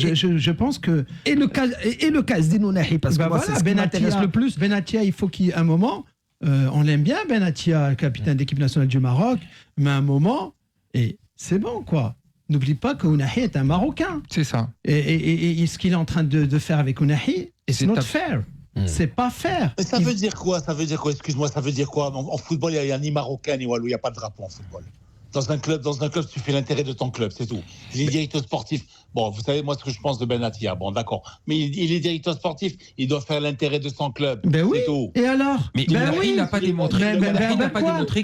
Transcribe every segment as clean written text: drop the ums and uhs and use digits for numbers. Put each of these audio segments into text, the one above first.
Je pense que... Et le cas Zdinounahi, parce que moi, c'est ce qui m'intéresse le plus. Benatia, il faut qu'à un moment, on l'aime bien, Benatia, capitaine d'équipe nationale du Maroc, mais à un moment, et c'est bon, quoi. N'oublie pas que Ounahi est un Marocain. C'est ça. Et ce qu'il est en train de faire avec Ounahi, c'est not fair. C'est pas fair. Mais ça veut dire quoi? Ça veut dire quoi? Excuse-moi, ça veut dire quoi? En football, il n'y a ni Marocain ni Walou, il n'y a pas de drapeau en football. Dans un club, tu fais l'intérêt de ton club, c'est tout. Il est directeur sportif. Bon, vous savez, moi, ce que je pense de Benatia, bon, d'accord. Mais il est directeur sportif, il doit faire l'intérêt de son club. Ben oui. C'est tout. Et alors? Mais il n'a pas démontré.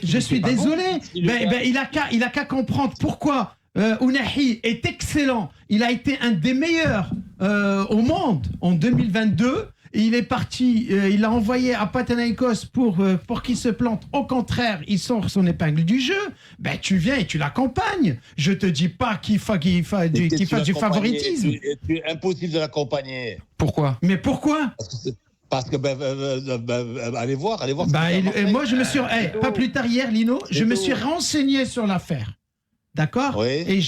Je suis désolé. Il a qu'à comprendre pourquoi Ounahi est excellent. Il a été un des meilleurs au monde en 2022. Il est parti, il l'a envoyé à Panathinaikos pour qu'il se plante. Au contraire, il sort son épingle du jeu. Ben, tu viens et tu l'accompagnes. Je te dis pas qu'il fasse du favoritisme. C'est impossible de l'accompagner. Pourquoi? Mais pourquoi? Parce que allez voir. Moi, je me suis pas plus tard hier, Lino, je me suis renseigné sur l'affaire. D'accord? Oui. Et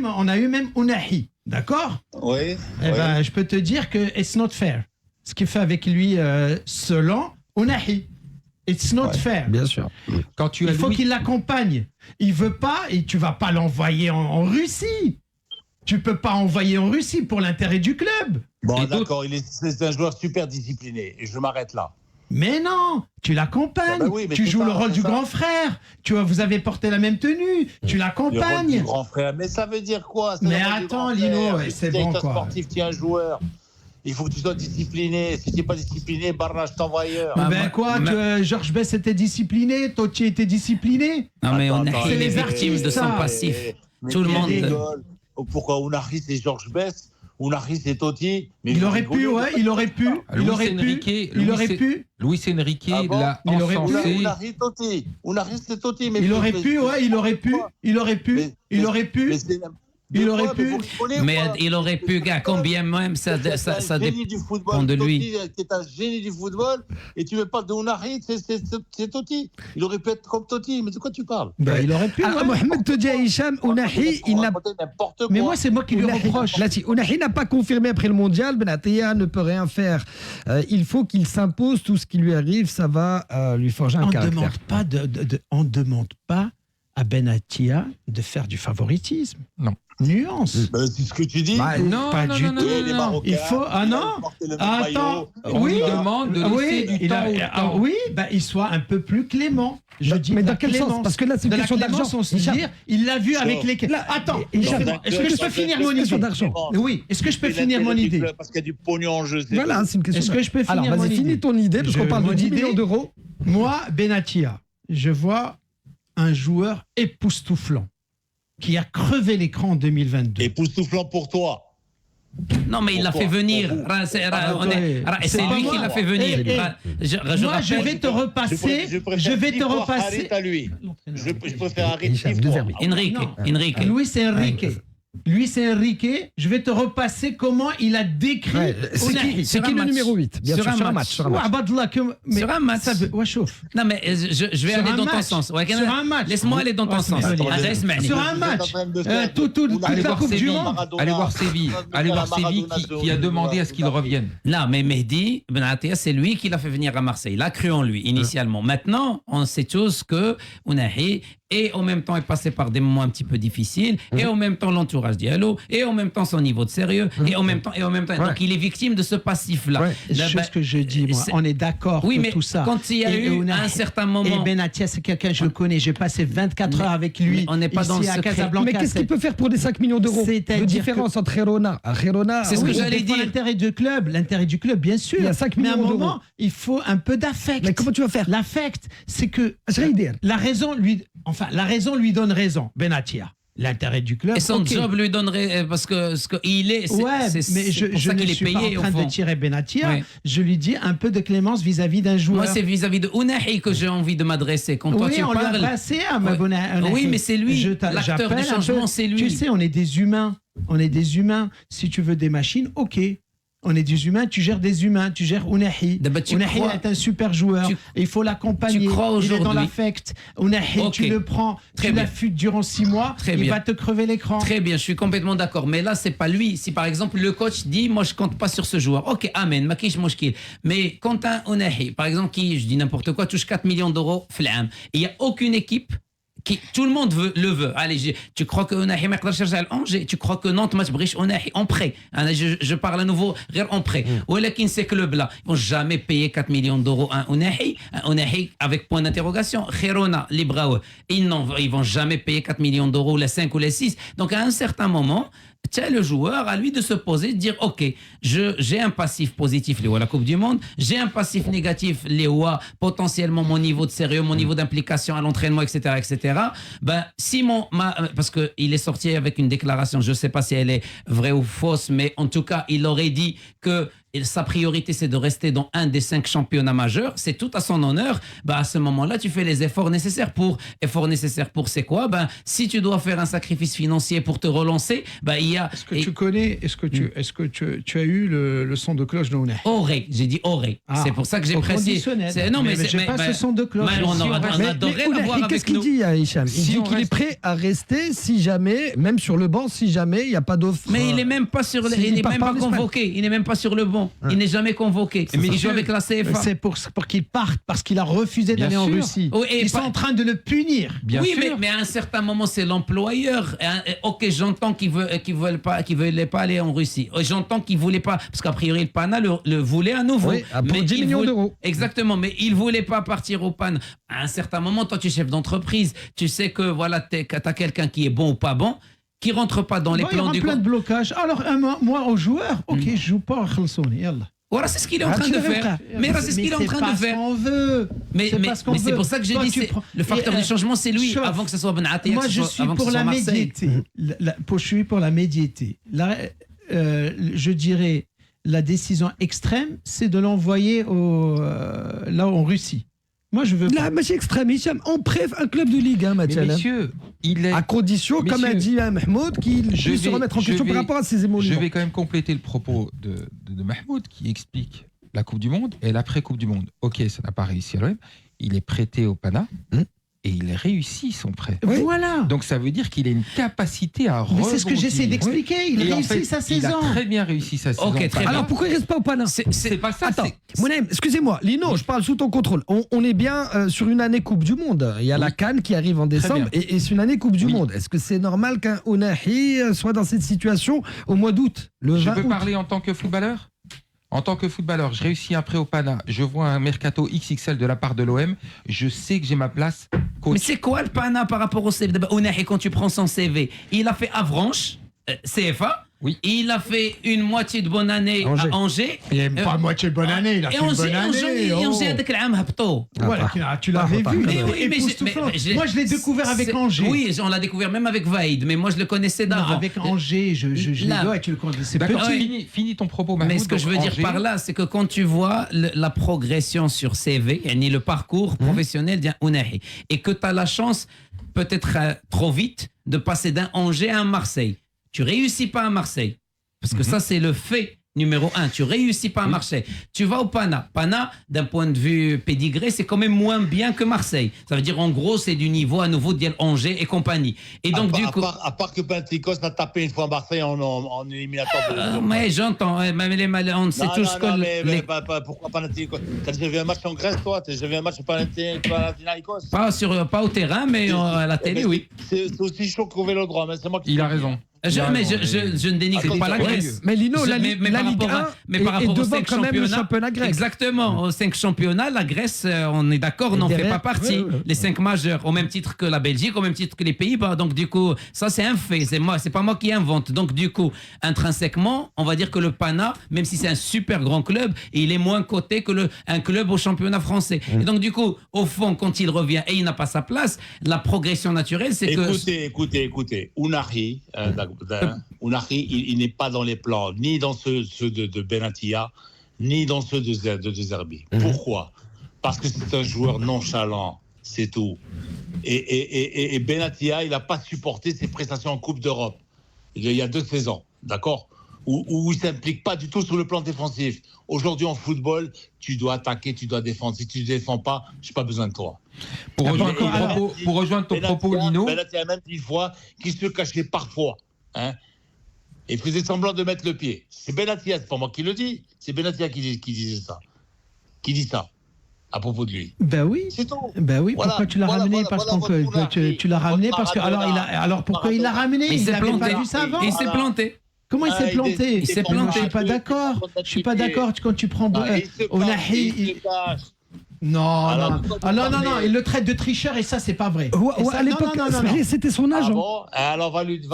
on a eu même Ounahi. D'accord? Oui. Ben, je peux te dire que it's not fair. Ce qu'il fait avec lui, selon Ounahi. It's not fair. Bien sûr. Il faut qu'il l'accompagne. Il veut pas, et tu vas pas l'envoyer en Russie. Tu peux pas envoyer en Russie pour l'intérêt du club. Bon, d'accord, c'est un joueur super discipliné. Et je m'arrête là. Mais non, tu l'accompagnes. Ah bah oui, tu joues le rôle du grand frère. Vous avez porté la même tenue. Tu l'accompagnes. Le rôle du grand frère. Mais ça veut dire quoi? Mais attends, Lino, c'est bon, quoi. Sportif, tu es un joueur. Il faut que tu sois discipliné. Si tu n'es pas discipliné, Barra, je t'envoie ailleurs. Georges Best était discipliné, Totti était discipliné. Non, mais on Attends, est les les victimes de artistes, son ça. passif. Mais Tout le monde. rigole. Pourquoi Ounahi, c'est Georges Best? Ounahi, c'est Totti. Mais Il aurait pu. Luis Enrique Ah bon? l'a Il aurait encensé. Ounahi, Totti. Ounahi, c'est Totti. Mais Il aurait pu. Mais il aurait pu, gars, combien même ça dépend de lui. C'est un génie du football et tu veux pas de Ounahi, c'est Totti. Il aurait pu être comme Totti, mais de quoi tu parles? Il aurait pu. Alors, Mohamed te dit à Hicham, Ounahi, il n'a Mais moi, c'est moi qui lui reproche. Là, si Ounahi n'a pas confirmé après le mondial, Benatia ne peut rien faire. Il faut qu'il s'impose, tout ce qui lui arrive, ça va lui forger un caractère. On ne demande pas à Benatia de faire du favoritisme. Non. Nuance. C'est ce que tu dis. Non, pas non, du non, tout. non, non, non. Il faut. Ah non. Attends. On lui demande de laisser du temps au temps. Oui, il soit un peu plus clément. Je dis mais de dans la quel clémence. sens? Parce que là, c'est une de la question d'argent. clémence, on se dit, il l'a vu avec les. Attends. Est-ce que je peux finir mon idée? Oui. Est-ce que je peux finir mon idée? Parce qu'il y a du pognon en jeu. Voilà, c'est une question. Est-ce que je peux finir Alors, mon vas-y, idée? finis ton idée, parce qu'on parle de 10 millions d'euros. Moi, Benatia, je vois un joueur époustouflant qui a crevé l'écran en 2022. Époustouflant pour toi. Non, mais il l'a fait venir. C'est lui qui l'a fait venir. Moi, je vais te repasser. Je vais te repasser. À lui. Je préfère arrêter. Enrique. Luis Enrique, je vais te repasser comment il a décrit. C'est qui le numéro 8? Bien sûr, sur un match. Sur un match. Non, mais je vais aller dans ton sens. Sur un match. Laisse-moi aller dans ton sens. Sur un match. Toute la Coupe du Monde. Allez voir Séville. Allez voir Séville qui a demandé à ce qu'il revienne. Non, mais Mehdi Benatia, c'est lui qui l'a fait venir à Marseille. Il a cru en lui initialement. Maintenant, on sait tous que Ounahi et en même temps est passé par des moments un petit peu difficiles, et en même temps l'entourage Diallo, et en même temps son niveau de sérieux, et en même temps. Donc il est victime de ce passif-là. C'est ce que je dis, moi. On est d'accord mais tout ça. Quand il y a eu un certain moment. Et Benatia, c'est quelqu'un, je le connais, j'ai passé 24 heures avec lui. On n'est pas dans le secret. Casablanca. Mais qu'est-ce qu'il peut faire pour des 5 millions d'euros? De différence entre Girona. C'est ce que j'allais dire. L'intérêt du club, bien sûr. Il y a 5 mais à un millions moment, d'euros. il faut un peu d'affect. Mais comment tu vas faire? L'affect, c'est que la raison lui donne raison, Benatia. L'intérêt du club. Et son job lui donnerait parce que ce qu'il est. Mais je ne suis pas en train de tirer Benatia. Ouais. Je lui dis un peu de clémence vis-à-vis d'un joueur. Moi, c'est vis-à-vis de Ounahi que j'ai envie de m'adresser. Quand toi tu parles. Oui, on l'a passé à Ounahi. Oui, mais c'est lui. L'acteur du changement, c'est lui. Tu sais, on est des humains. Si tu veux des machines, ok. On est des humains, tu gères des humains, tu gères Ounahi. Ounahi est un super joueur, il faut l'accompagner. Tu crois il est dans aujourd'hui l'affect. Ounahi, tu le prends, tu l'affûtes durant 6 mois, il va te crever l'écran. Très bien, je suis complètement d'accord. Mais là, c'est pas lui. Si par exemple le coach dit, moi je compte pas sur ce joueur. Ok, amen, makish moshkil. Mais quand un Ounahi, par exemple, qui, je dis n'importe quoi, touche 4 millions d'euros, flam, il y a aucune équipe. Tout le monde le veut. Allez, tu crois que Ounahi ma chercher à Angers, tu crois que Nantes m'a briche Ounahi en prêt. Je parle à nouveau en prêt. Ou là ces clubs là, ils vont jamais payer 4 millions d'euros à Ounahi avec point d'interrogation. Khirona, Libraoui, ils vont jamais payer 4 millions d'euros les 5 ou les 6. Donc à un certain moment, tiens, le joueur, à lui de se poser, de dire ok, j'ai un passif positif, les la Coupe du Monde, j'ai un passif négatif, les potentiellement mon niveau de sérieux, mon niveau d'implication à l'entraînement, etc., etc. Ben, si parce que il est sorti avec une déclaration, je ne sais pas si elle est vraie ou fausse, mais en tout cas, il aurait dit que sa priorité, c'est de rester dans un des 5 championnats majeurs. C'est tout à son honneur. Ben, à ce moment-là, tu fais les efforts nécessaires pour. Efforts nécessaires pour, c'est quoi? Ben, si tu dois faire un sacrifice financier pour te relancer, ben, il y a. Est-ce que tu connais, est-ce que tu as eu le son de cloche de Ounahi? Oré, j'ai dit Oré. C'est pour ça que j'ai précisé. Non, mais c'est pas ce son de cloche. On adorait l'avoir avec qu'est-ce qu'il nous. dit, Hicham? Il dit qu'il est prêt à rester si jamais, même sur le banc, si jamais il n'y a pas d'offre. Mais il n'est même pas sur il n'est même pas convoqué. Il n'est même pas sur le banc. Il n'est jamais convoqué. Mais il joue avec la CFA. C'est pour qu'il parte parce qu'il a refusé d'aller en Russie. Ils sont en train de le punir. Oui, mais à un certain moment, c'est l'employeur. Ok, j'entends qu'ils veulent pas aller en Russie. J'entends qu'ils voulaient pas, parce qu'a priori le PANA le voulait à nouveau. Oui, pour 10 millions d'euros. Exactement, mais il voulait pas partir au PAN. À un certain moment, toi, tu es chef d'entreprise, tu sais que voilà, t'as quelqu'un qui est bon ou pas bon, qui rentre pas dans les plans du. Il y a plein de blocages. Alors moi, aux joueurs, ok, je joue pas à Khalsouni, yallah. Voilà, c'est ce qu'il est en train de faire. Mais c'est ce qu'il est en train de faire. Mais c'est pour ça que j'ai dit, le facteur du changement, c'est lui, avant que ce soit Benatia. Moi, je suis pour la médiété. Je suis pour la médiété. Je dirais, la décision extrême, c'est de l'envoyer là en Russie. Moi, je veux pas. Match extrême, Hicham, on préfère un club de Ligue 1, Mathieu. Messieurs, il est. À condition, comme a dit Mahmoud, qu'il puisse se remettre en question par rapport à ses émotions. Je vais quand même compléter le propos de Mahmoud qui explique la Coupe du Monde et l'après-Coupe du Monde. Ok, ça n'a pas réussi à l'OM. Il est prêté au PANA. Et il réussit son prêt. Oui. Voilà. Donc ça veut dire qu'il a une capacité à rebondir. Mais c'est ce que j'essaie d'expliquer. Il réussit sa saison. Il a très bien réussi sa saison. Okay, alors pourquoi il reste pas au PANA? C'est pas ça. Attends, Mounem, excusez-moi, Lino, je parle sous ton contrôle. On est bien sur une année Coupe du Monde. Il y a la CAN qui arrive en décembre et c'est une année Coupe du Monde. Est-ce que c'est normal qu'un Ounahi soit dans cette situation au mois d'août, le 20 Je peux août? parler en tant que footballeur? En tant que footballeur, je réussis un prêt au PANA, je vois un mercato XXL de la part de l'OM, je sais que j'ai ma place. Coach. Mais c'est quoi le PANA par rapport au CV de Ounahi quand tu prends son CV? Il a fait Avranches, CFA. Oui. Il a fait une moitié de bonne année à Angers. Il n'a pas moitié de bonne année, il a fait une bonne année. Angers avec l'âme hapto. Voilà, tu l'avais vu. Moi, je l'ai découvert avec Angers. Oui, on l'a découvert même avec Vaïd, mais moi, je le connaissais d'avant. Avec Angers, je l'ai vu, tu le connaissais. D'accord, finis ton propos, Mahmoud. Mais ce que je veux dire par là, c'est que quand tu vois la progression sur CV, ni le parcours professionnel d'un Ounahi, et que tu as la chance, peut-être trop vite, de passer d'un Angers à un Marseille. Tu réussis pas à Marseille. Parce que ça, c'est le fait numéro 1. Tu réussis pas à Marseille. Tu vas au PANA. PANA, d'un point de vue pédigré, c'est quand même moins bien que Marseille. Ça veut dire, en gros, c'est du niveau à nouveau d'Angers et compagnie. Et donc, à part que Panathinaikos a tapé une fois Marseille en éliminatoire. Mais j'entends. On sait tous que... Pourquoi Panathinaikos? T'as déjà vu un match en Grèce, toi? T'as déjà vu un match Panathinaikos? Pas au terrain, mais à la télé, oui. C'est aussi chaud qu'au Vélodrome. C'est moi qui... Il a raison. Mais je ne dénigre pas la Grèce. Mais Lino, la Ligue 1 est devant quand même le championnat grec. Exactement. Aux 5 championnats, la Grèce, on est d'accord, n'en fait pas partie. Les 5 majeurs, au même titre que la Belgique, au même titre que les Pays-Bas. Donc du coup, ça c'est un fait. C'est pas moi qui invente. Donc du coup, intrinsèquement, on va dire que le PANA, même si c'est un super grand club, il est moins coté que un club au championnat français. Et donc du coup, au fond, quand il revient et il n'a pas sa place, la progression naturelle, c'est que... Écoutez. Ounahi, il n'est pas dans les plans, ni dans ceux de Benatia, ni dans ceux de Zerbi. Pourquoi? Parce que c'est un joueur nonchalant, c'est tout. Et Benatia, il n'a pas supporté ses prestations en Coupe d'Europe il y a 2 saisons, d'accord? où il ne s'implique pas du tout sur le plan défensif. Aujourd'hui, en football, tu dois attaquer, tu dois défendre. Si tu ne défends pas, je n'ai pas besoin de toi. Pour rejoindre ton propos, Lino. Benatia a même dit une fois qu'il se cachait parfois. Hein, et faisait semblant de mettre le pied. C'est Benatia, c'est pas moi qui le dis. C'est Benatia qui disait ça. Qui dit ça à propos de lui. Ben oui. C'est tout. Ben oui, Voilà, pourquoi tu l'as voilà, ramené voilà, parce voilà, qu'on voilà, tu l'as ramené parce que alors pourquoi il l'a ramené? Mais il Il s'est n'avait pas planté. vu ça avant. Il s'est planté. Comment il s'est planté? il s'est planté. Je suis pas d'accord. Je suis pas d'accord quand tu prends Ounahi. Non, il le traite de tricheur et ça, c'est pas vrai. À l'époque, c'était son Ah agent. bon? Alors va lui dire.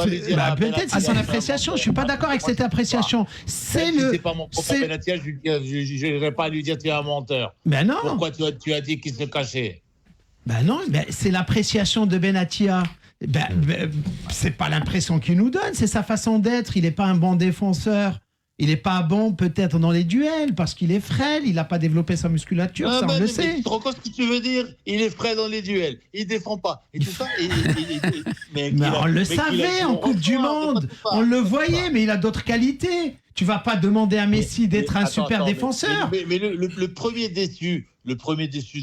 Peut-être c'est son appréciation. Je suis pas d'accord avec cette appréciation. C'est pas mon propre Benatia, je n'irai pas lui dire tu es un menteur. Ben non. Pourquoi tu as dit qu'il se cachait? Ben non, c'est l'appréciation de Benatia. C'est pas l'impression qu'il nous donne, c'est sa façon d'être. Il n'est pas un bon défenseur. Il n'est pas bon peut-être dans les duels parce qu'il est frêle, il n'a pas développé sa musculature, ça on le sait. Tu te rends compte ce que tu veux dire? Il est frêle dans les duels, il défend pas. Et tout ça, mais on le savait en Coupe du Monde, on le voyait, mais il a d'autres qualités. Tu vas pas demander à Messi d'être un super défenseur. Mais le premier déçu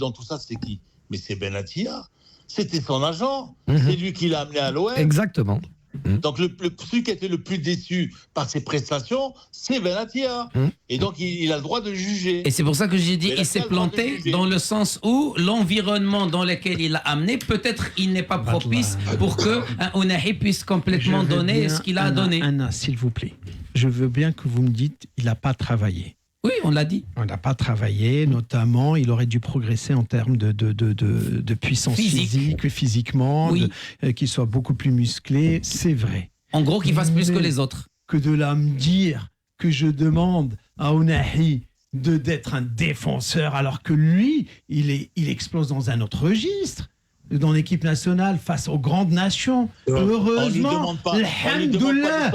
dans tout ça, c'est qui? Mais c'est Benatia. C'était son agent. C'est lui qui l'a amené à l'OM. Exactement. Donc celui qui a été le plus déçu par ses prestations, c'est Benatia. Et donc il a le droit de juger. Et c'est pour ça que j'ai dit qu'il s'est planté dans le sens où l'environnement dans lequel il l'a amené, peut-être il n'est pas propice pour que Ounahi puisse complètement donner ce qu'il a donné. Anna, s'il vous plaît, je veux bien que vous me dites il n'a pas travaillé. Oui, on l'a dit. On n'a pas travaillé, notamment, il aurait dû progresser en termes de puissance physique, physiquement, oui. Qu'il soit beaucoup plus musclé, c'est vrai. En gros, qu'il fasse plus que les autres. Que de là me dire que je demande à Ounahi d'être un défenseur alors que lui, il explose dans un autre registre. Dans l'équipe nationale face aux grandes nations. Heureusement, alhamdoulilah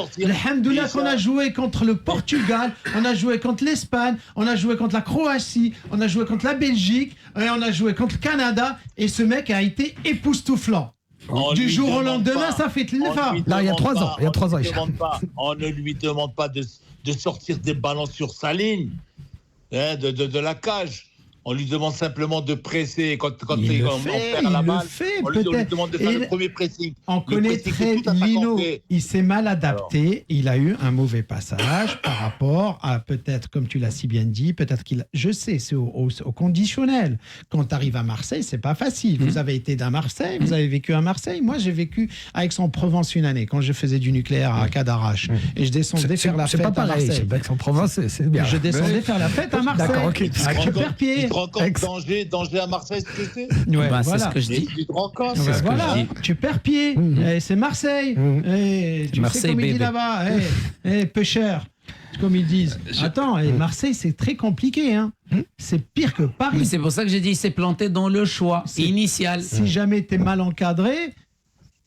qu'on a joué contre le Portugal, on a joué contre l'Espagne, on a joué contre la Croatie, on a joué contre la Belgique, et on a joué contre le Canada, et ce mec a été époustouflant. Du jour au lendemain, ça fait le fa. Là, il y a 3 ans. On ne lui demande pas de sortir des ballons sur sa ligne, de la cage. On lui demande simplement de presser quand on perd la balle. On lui demande de faire le premier pressing. On connaît très Lino. Il s'est mal adapté. Il a eu un mauvais passage par rapport à peut-être, comme tu l'as si bien dit, peut-être je sais, c'est au conditionnel. Quand tu arrives à Marseille, c'est pas facile. Vous avez été à Marseille, vous avez vécu à Marseille. Moi, j'ai vécu à Aix-en-Provence une année quand je faisais du nucléaire à Cadarache. Et je descendais faire la fête à Marseille. C'est pas pareil. Aix-en-Provence, c'est bien. Je descendais faire la fête à Marseille. D'accord, ok. Avec Perpied. Tu te rends compte danger à Marseille, ce que c'est? Ouais, bah, voilà. C'est ce que je dis. Tu te rends compte? Voilà, tu perds pied. C'est Marseille. Tu Marseille, sais comme ils bébé. disent là-bas. Pêcheur, comme ils disent. Attends, Marseille, c'est très compliqué. Hein. C'est pire que Paris. Mais c'est pour ça que j'ai dit il s'est planté dans le choix initial. Si jamais tu es mal encadré,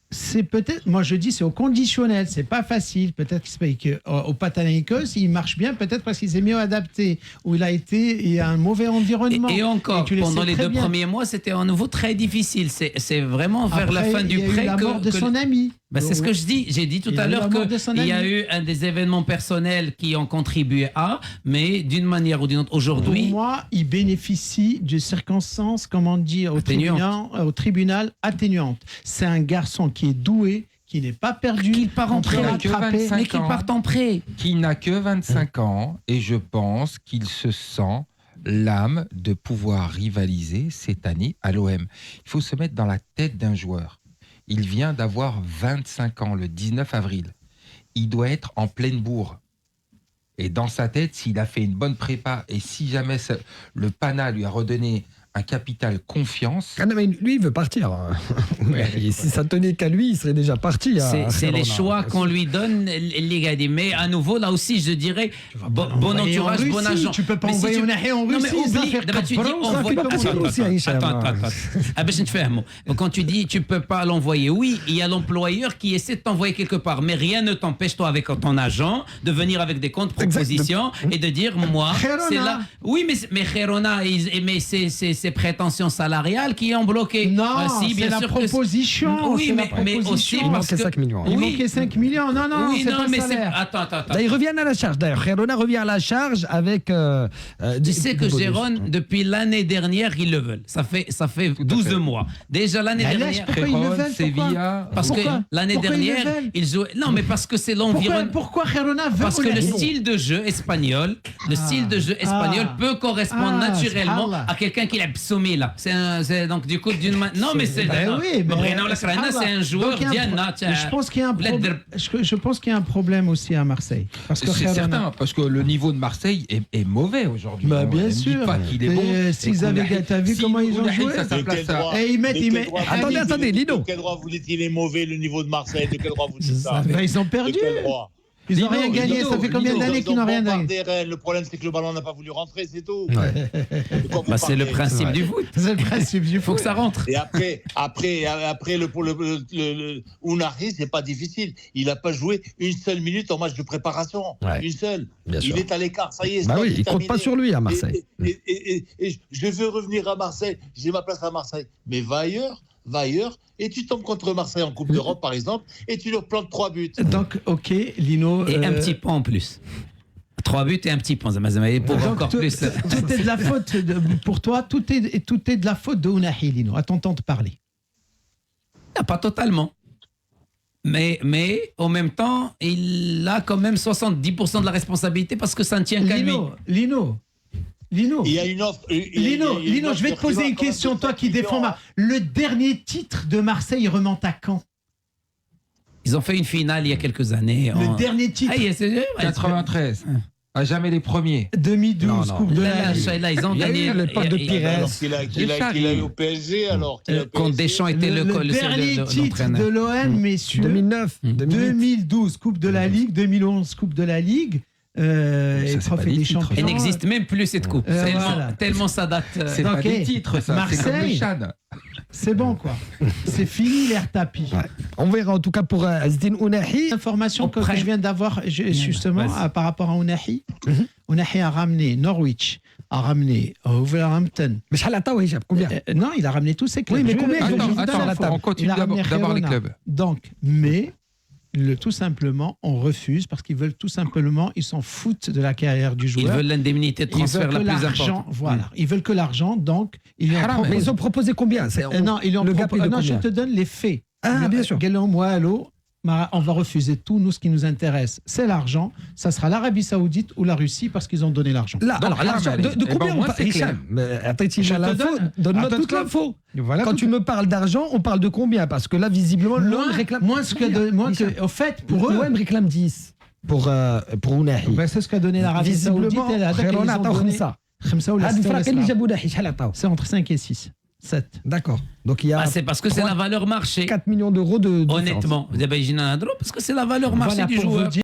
c'est peut-être, moi je dis c'est au conditionnel, c'est pas facile. Peut-être qu'au Panathinaikos, il marche bien, peut-être parce qu'il s'est mieux adapté, où il a un mauvais environnement. Et encore, pendant les 2 premiers mois, c'était à nouveau très difficile. C'est vraiment vers la fin du prêt que la mort de son ami. Ben c'est ce que je dis. J'ai dit tout à l'heure qu'il y a eu un des événements personnels qui ont contribué mais d'une manière ou d'une autre, aujourd'hui... Pour moi, il bénéficie de circonstances, comment dire, au tribunal atténuantes. C'est un garçon qui est doué, qui n'est pas perdu, qu'il part en prêt, mais qu'il parte en prêt. Qui n'a que 25 ans, et je pense qu'il se sent l'âme de pouvoir rivaliser cette année à l'OM. Il faut se mettre dans la tête d'un joueur. Il vient d'avoir 25 ans, le 19 avril. Il doit être en pleine bourre. Et dans sa tête, s'il a fait une bonne prépa et si jamais le PANA lui a redonné un capital confiance... Ah non, mais lui, il veut partir. Et si ça tenait qu'à lui, il serait déjà parti. C'est les choix qu'on lui donne, les gars. Mais à nouveau, là aussi, je dirais, bon entourage, bon agent. Tu peux pas envoyer Ounahi en Russie. Non, mais oublie, d'abord, tu dis attends. Quand tu dis tu peux pas l'envoyer, oui, il y a l'employeur qui essaie de t'envoyer quelque part, mais rien ne t'empêche, toi, avec ton agent, de venir avec des contre-propositions et de dire, moi, c'est là. Oui, mais Khairona, mais c'est ses prétentions salariales qui ont bloqué. Non, Si, c'est bien la sûr que proposition. Oui, c'est la mais aussi proposition. Il parce manquait que 5 millions. Il Oui. manquait 5 millions. Non, non, oui, c'est non, pas mais le c'est. salaire. Attends. Là, ils reviennent à la charge. D'ailleurs, Khairona revient à la charge avec. Tu sais que Jérôme, depuis l'année dernière, ils le veulent. Ça fait à 12 fait. mois. Déjà l'année Mais dernière. pourquoi ils le veulent, Sevilla. Parce que Pourquoi l'année Pourquoi ils le dernière, veulent ils jouaient. Non, mais parce que c'est l'environnement. Pourquoi Khairona veut Parce que le Ounahi style de jeu espagnol, peut correspondre naturellement subhanallah. à quelqu'un qui l'a psoumé là. Donc du coup non mais c'est Ben oui, mais Breno Lacrana, c'est un joueur Donc, il y a un Diana. pro- je pense qu'il y a un problème. Je pense qu'il y a un problème aussi à Marseille. Parce que C'est Khairona- certain, parce que le niveau de Marseille est mauvais aujourd'hui. Bah, On bien ne sûr. dit pas qu'il est bon. S'ils avaient, t'as vu comment ils ont joué Ça place à- Et ils mettent. Attendez, Lino. De quel droit vous dites qu'il est mauvais le niveau de Marseille? De quel droit vous dites ça? Ben, ils ont De perdu. quel droit? Ils n'ont Lino, rien gagné. Lino, Ça fait combien Lino, d'années qu'ils n'ont rien gagné? bombardé Rennes. Le problème, c'est que le ballon n'a pas voulu rentrer, c'est tout. Ouais. De quoi vous C'est le parlez? principe du foot. C'est le principe du Il faut foot. que ça rentre. Et après le Ounahi, c'est pas difficile. Il n'a pas joué une seule minute en match de préparation. Ouais. Une seule. Bien sûr. Il est à l'écart, ça y est. Bah stop, oui, c'est il compte terminé. pas sur lui à Marseille. Et je veux revenir à Marseille. J'ai ma place à Marseille. Mais va ailleurs. Et tu tombes contre Marseille en Coupe d'Europe, par exemple, et tu leur plantes 3 buts. Donc, ok, Lino. Et un petit point en plus. 3 buts et un petit point. Pour Donc, encore tout plus. tout est de la faute pour toi. Tout est de la faute de Ounahi, Lino. À t'entendre parler. Non, pas totalement. Mais en même temps, il a quand même 70% de la responsabilité parce que ça ne tient qu'à lui. Lino. Il y a une offre. Lino, je vais te poser une question, toi qui défends le dernier titre de Marseille, il remonte à quand? Ils ont fait une finale il y a quelques années. Le dernier titre, Ah, c'est 93. À jamais les premiers. 2012, Non, non. Coupe de la Là, Ligue. là, ils ont Il y a gagné. eu l'époque de Pires. Alors qu'il a eu au PSG, alors. qu'il a au Quand PSG. Deschamps était Le le dernier titre de l'entraîneur. l'OM, messieurs. 2009. 2012, Coupe de la Ligue. 2011, Coupe de la Ligue. Et c'est Trophée pas des des titres, champions. Elle n'existe même plus cette coupe. Voilà. Tellement ça date. C'est Donc, pas des titres, ça. C'est comme Marseille. les Chad. C'est bon, quoi. C'est fini l'air tapis. Ouais. On verra en tout cas pour Azdine Ounahi. Information que Auprès. je viens d'avoir justement Vas-y. par rapport à Ounahi. Ounahi a ramené Norwich, a ramené Wolverhampton. Mais Chalata, oui, combien? Non, il a ramené tous ses clubs. Oui, mais Je- combien je- je ils ont vous mis donne sur la l'info. table? On continue Il a ramené d'abord les Girona. clubs. Donc, tout simplement, on refuse parce qu'ils veulent tout simplement, ils s'en foutent de la carrière du Ils joueur. veulent l'indemnité de Ils transfert veulent la que plus l'argent. importante. Voilà, ils veulent que l'argent. Donc, ils lui ont Haram, Mais proposé. ils ont proposé combien? Non, ils lui ont le gap est de non, je combien? te donne les faits. Ah, bien sûr. Guélan, moi, allô, on va refuser tout. Nous, ce qui nous intéresse, c'est l'argent. Ça sera l'Arabie Saoudite ou la Russie parce qu'ils ont donné l'argent. Là, Donc, alors, l'argent, Haram, de eh ben, combien au moins, on parle? c'est clair. Hicham, mais attends, Je tu as te l'info, donne-moi Attends, toute tout- l'info. Voilà Quand tout- tu me parles d'argent, on parle de combien? Parce que là, visiblement, l'OM réclame. Hicham, au fait, pour eux, l'OM réclame 10 pour Ounahi. ben, c'est ce qu'a donné l'Arabie Saoudite. Visiblement, et la- Khairona ils ont عطاو donné 5. 5 ولا هذه 6 ولا الفرق اللي 7. جابوا Ounahi شحال عطاو؟ C'est entre 5 et 6. 7. D'accord. Donc il y a Ah, c'est parce que c'est la valeur marché. 4 millions d'euros de différence. Honnêtement, parce que c'est la valeur marché Voilà du pour vous joueur. dire.